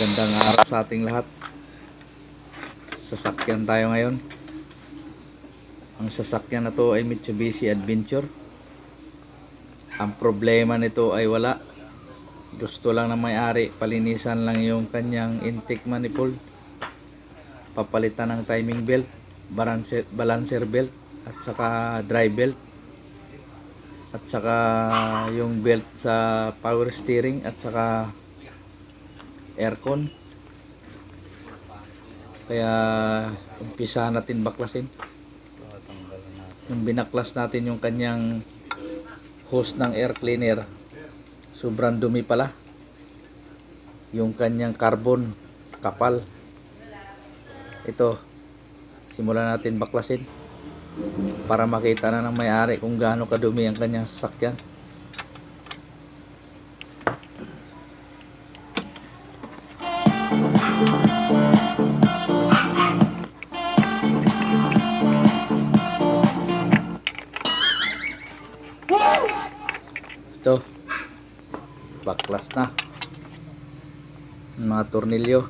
Magandang araw sa ating lahat. Sasakyan tayo ngayon. Ang sasakyan na to ay Mitsubishi Adventure. Ang problema nito ay wala. Gusto lang ng may-ari, palinisan lang yung kanyang intake manifold, papalitan ng timing belt, balancer belt, at saka drive belt, at saka yung belt sa power steering, at saka aircon. Kaya umpisa natin baklasin. Yung binaklas natin yung kanyang hose ng air cleaner, sobrang dumi pala. Yung kanyang carbon kapal. Ito, simulan natin baklasin para makita na ng may-ari kung gaano kadumi ang kanyang sasakyan. Ito, baklas na mga tornilyo.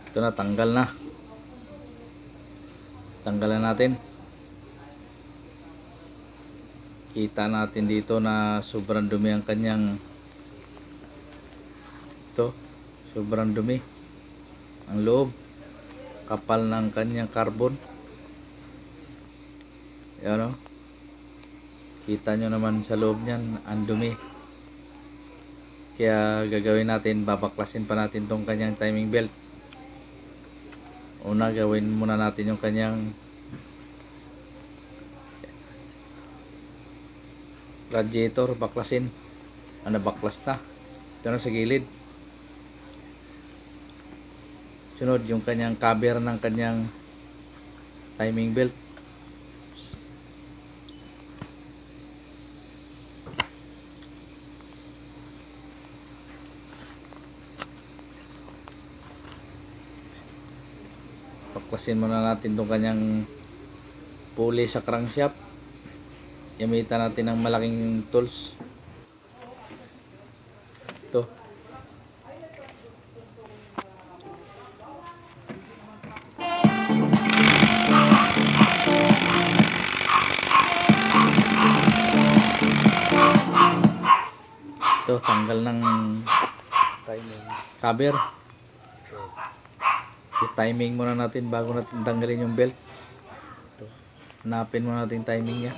Ito na, tanggal na. Tanggalan natin. Kita natin dito na sobrang dumi ang kanyang, ito, sobrang dumi ang loob, kapal ng kanyang carbon. Yan o, kita nyo naman sa loob nyan, ang dumi. Kaya gagawin natin, babaklasin pa natin tong kanyang timing belt. Una, gawin muna natin yung kanyang radiator, baklasin. Baklas na. Ito na sa gilid. Sunod, yung kanyang cover ng kanyang timing belt. Baklasin muna natin itong kanyang pulley sa crankshaft. Gamitan natin ng malaking tools. Ito. Ito, tanggal ng cover. I-timing muna natin bago natin tanggalin yung belt. Hanapin muna natin timing niya.